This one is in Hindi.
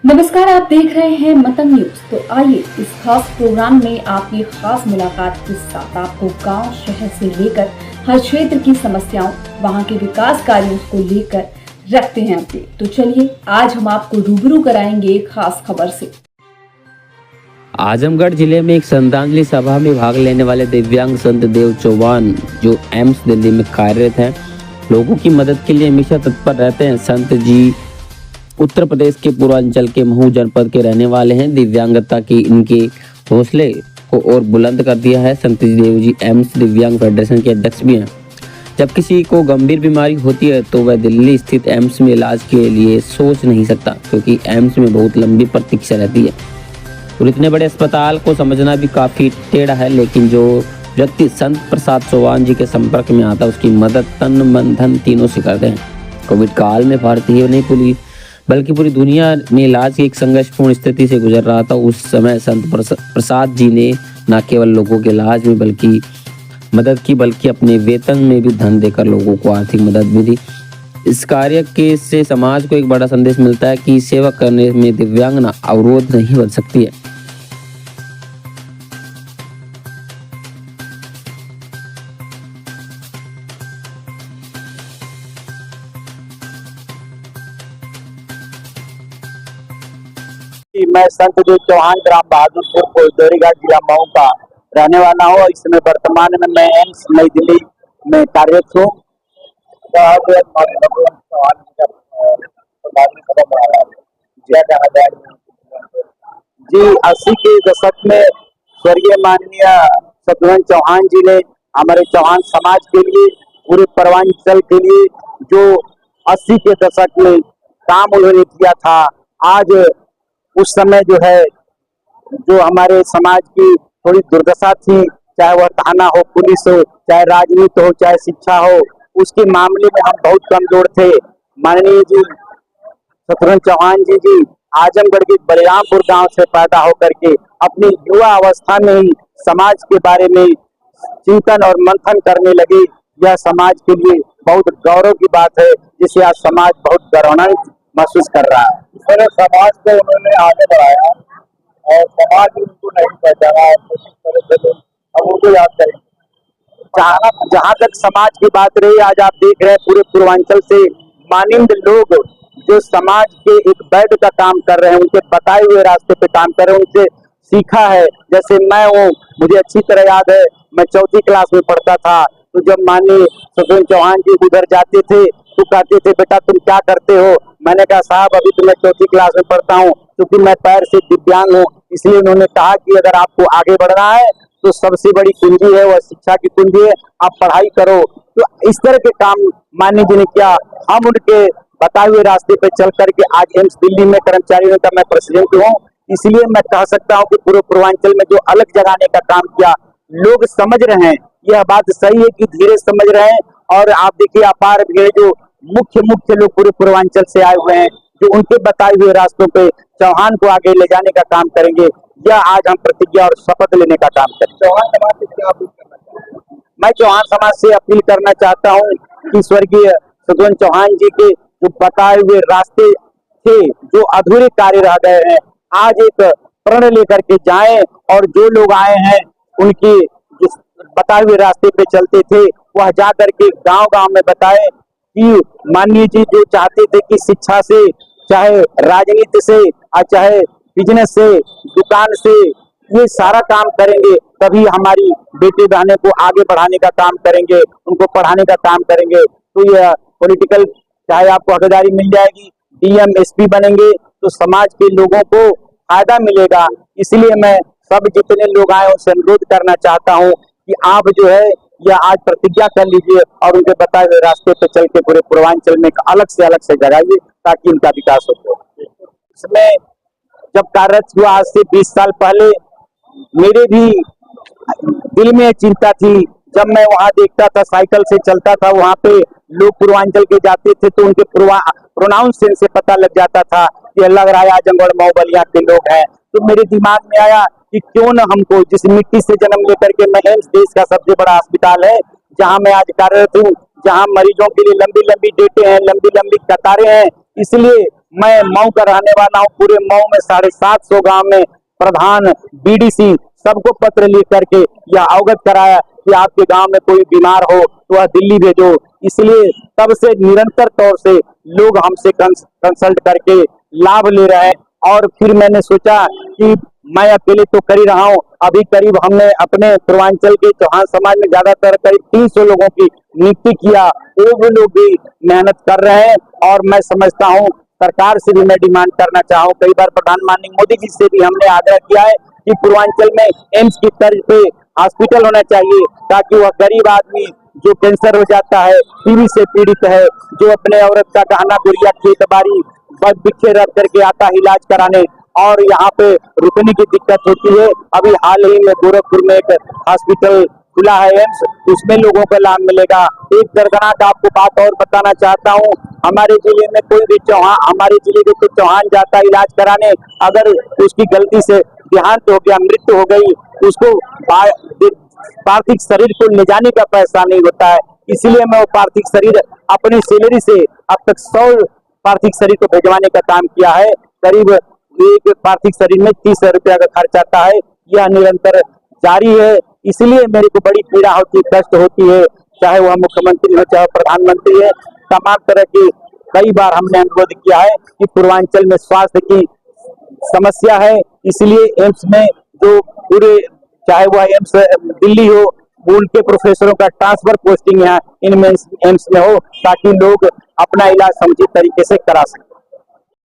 नमस्कार, आप देख रहे हैं मतंग न्यूज। तो आइए इस खास प्रोग्राम में आपकी खास मुलाकात के साथ आपको गांव शहर से लेकर हर क्षेत्र की समस्याओं, वहां के विकास कार्यों को लेकर रखते हैं अपडेट। तो चलिए आज हम आपको रूबरू कराएंगे एक खास खबर से। आजमगढ़ जिले में एक श्रद्धांजलि सभा में भाग लेने वाले दिव्यांग संत देव चौहान, जो एम्स दिल्ली में कार्यरत हैं, लोगों की मदद के लिए हमेशा तत्पर रहते हैं। संत जी उत्तर प्रदेश के पूर्वांचल के महू जनपद के रहने वाले हैं। दिव्यांगता की इनके हौसले को और बुलंद कर दिया है। संत देव जी एम्स दिव्यांग फेडरेशन के अध्यक्ष भी हैं। जब किसी को गंभीर बीमारी होती है तो वह दिल्ली स्थित एम्स में इलाज के लिए सोच नहीं सकता, क्योंकि एम्स में बहुत लंबी प्रतीक्षा रहती है और इतने बड़े अस्पताल को समझना भी काफ़ी टेढ़ा है। लेकिन जो व्यक्ति संत प्रसाद चौहान जी के संपर्क में आता है, उसकी मदद तन मन धन तीनों से करते हैं। कोविड काल में भारत ही नहीं बल्कि पूरी दुनिया में इलाज की एक संघर्षपूर्ण स्थिति से गुजर रहा था। उस समय संत प्रसाद जी ने न केवल लोगों के इलाज में बल्कि अपने वेतन में भी धन देकर लोगों को आर्थिक मदद भी दी। इस कार्य के से समाज को एक बड़ा संदेश मिलता है कि सेवा करने में दिव्यांगना अवरोध नहीं बन सकती है। मैं संत देव चौहान ग्राम बहादुरपुर कोटदोरी घाट जिला मऊ का रहने वाला हूँ। इसमें वर्तमान में मैं एम्स नई दिल्ली में कार्यरत हूँ। जी 80 के दशक में स्वर्गीय माननीय सतवंत चौहान जी ने हमारे चौहान समाज के लिए, पूरे पूर्वांचल के लिए जो 80 के दशक में काम उन्होंने किया था, आज उस समय जो है जो हमारे समाज की थोड़ी दुर्दशा थी, चाहे वह थाना हो, पुलिस हो, चाहे राजनीति हो, चाहे शिक्षा हो, उसके मामले में हम बहुत कमजोर थे। माननीय जी सतवंत चौहान जी आजमगढ़ के बलरामपुर गांव से पैदा होकर के अपनी युवा अवस्था में ही समाज के बारे में चिंतन और मंथन करने लगे। यह समाज के लिए बहुत गौरव की बात है, जिसे आज समाज बहुत गौरवान्वित महसूस कर रहा है। इस समाज को उन्होंने आगे बढ़ाया और समाज उनको नहीं पहचाना, अब उनको याद करेंगे। जहाँ तक समाज की बात रही, आज आप देख रहे हैं पूरे पूर्वांचल से मानिंद लोग जो समाज के एक बेड का काम कर रहे हैं, उनके बताए हुए रास्ते पे काम कर रहे हैं, उनसे सीखा है। जैसे मैं हूँ, मुझे अच्छी तरह याद है, मैं 4th क्लास में पढ़ता था, तो जब माननीय सतवंत चौहान जी उधर जाते थे तो कहते थे, बेटा तुम क्या करते हो? मैंने कहा साहब अभी तो मैं 4th क्लास में पढ़ता हूँ, क्योंकि मैं पैर से दिव्यांग हूँ। इसलिए उन्होंने कहा कि अगर आपको आगे बढ़ना है तो सबसे बड़ी कुंजी है वह शिक्षा की कुंजी है, आप पढ़ाई करो। तो इस तरह के काम माननीय जी ने किया। हम उनके बताए हुए रास्ते पे चल करके आज एम्स दिल्ली में कर्मचारियों का मैं प्रेसिडेंट हूँ। इसलिए मैं कह सकता हूँ कि पूरे पूर्वांचल में जो अलग जगाने का काम किया, लोग समझ रहे हैं। यह बात सही है कि धीरे समझ रहे हैं, और आप देखिए अपार भीड़ जो मुख्य लोग पूरे पूर्वांचल से आए हुए हैं, जो उनके बताए हुए रास्तों पे चौहान को आगे ले जाने का काम करेंगे। यह आज हम प्रतिज्ञा और शपथ लेने का काम करेंगे। चौहान समाज से क्या अपील करना चाहते हैं? मैं चौहान समाज से अपील करना चाहता हूँ कि स्वर्गीय सतवंत चौहान जी के जो बताए हुए रास्ते थे, जो अधूरे कार्य रह गए हैं, आज एक प्रण लेकर के जाएं, और जो लोग आए हैं उनकी जिस बताए हुए रास्ते पे चलते थे, वह जा करके गांव में बताए कि माननीय जी जो चाहते थे कि शिक्षा से, चाहे राजनीति से, और चाहे बिजनेस से, दुकान से, ये सारा काम करेंगे, तभी हमारी बेटी बहनों को आगे बढ़ाने का काम करेंगे, उनको पढ़ाने का काम करेंगे। तो यह पॉलिटिकल चाहे आपको हकदारी मिल जाएगी, DM SP बनेंगे तो समाज के लोगों को फायदा मिलेगा। इसलिए मैं सब जितने लोग आए उनसे अनुरोध करना चाहता हूँ कि आप जो है यह आज प्रतिज्ञा कर लीजिए और उनके बताए हुए रास्ते पे चल के पूरे पूर्वांचल में अलग से जगाइए, ताकि उनका विकास हो। इसमें जब कार्यरत हुआ आज से 20 साल पहले, मेरे भी दिल में चिंता थी। जब मैं वहां देखता था, साइकिल से चलता था, वहां पे लोग पूर्वांचल के जाते थे तो उनके प्रोनाउंस से पता लग जाता था कि लग रहा है आजमगढ़ मऊ बलिया के लोग हैं। तो मेरे दिमाग में आया कि क्यों न हमको, जिस मिट्टी से जन्म लेकर के मैं एम्स देश का सबसे बड़ा अस्पताल है जहां मैं आज कार्यरत हूँ, जहां मरीजों के लिए लंबी लंबी डेटें हैं, लंबी लंबी कतारें हैं, इसलिए मैं मऊ का रहने वाला हूँ। पूरे मऊ में 750 गांव में प्रधान, बीडीसी सबको पत्र लिख करके यह अवगत कराया कि आपके गांव में कोई बीमार हो तो वह दिल्ली भेजो। इसलिए तब से निरंतर तौर से लोग हमसे कंसल्ट करके लाभ ले रहे हैं। और फिर मैंने सोचा कि मैं अकेले तो कर ही रहा हूँ, अभी करीब हमने अपने पूर्वांचल के चौहान समाज में ज्यादातर करीब 300 लोगों की नियुक्ति किया। वो भी लोग भी मेहनत कर रहे हैं और मैं समझता हूँ सरकार से भी मैं डिमांड करना चाहूँ, कई बार प्रधान माननीय मोदी जी से भी हमने आग्रह किया है कि पूर्वांचल में एम्स की तर्ज पे हॉस्पिटल होना चाहिए, ताकि वह गरीब आदमी जो कैंसर हो जाता है, टीबी से पीड़ित है, जो अपने औरत का गहना गुड़िया खेत बाड़ी बिखे रख करके आता है इलाज कराने और यहाँ पे रुकने की दिक्कत होती है। अभी हाल ही में गोरखपुर में एक हॉस्पिटल खुला है एम्स, उसमें लोगों को लाभ मिलेगा। एक दर्दनाक आपको बात और बताना चाहता हूँ, हमारे जिले में कोई भी हमारे जिले के कोई चौहान जाता है इलाज कराने, अगर उसकी गलती से देहांत हो गया, मृत्यु हो गई, उसको पार्थिव शरीर को ले जाने का पैसा नहीं होता है। इसलिए मैं वो पार्थिव शरीर अपनी सैलरी से अब तक 100 पार्थिव शरीर को भिजवाने का काम किया है। करीब एक पार्थिव शरीर में 30 रुपया का खर्च आता है। यह निरंतर जारी है। इसलिए मेरे को बड़ी पीड़ा होती, कष्ट होती है, चाहे वह मुख्यमंत्री हो चाहे प्रधानमंत्री है। तमाम तरह की कई बार हमने अनुरोध किया है कि पूर्वांचल में स्वास्थ्य की समस्या है, इसलिए एम्स में जो पूरे चाहे वह एम्स दिल्ली हो, उनके प्रोफेसरों का ट्रांसफर पोस्टिंग यहाँ इनमें एम्स में हो, ताकि लोग अपना इलाज समुचित तरीके से करा सकें।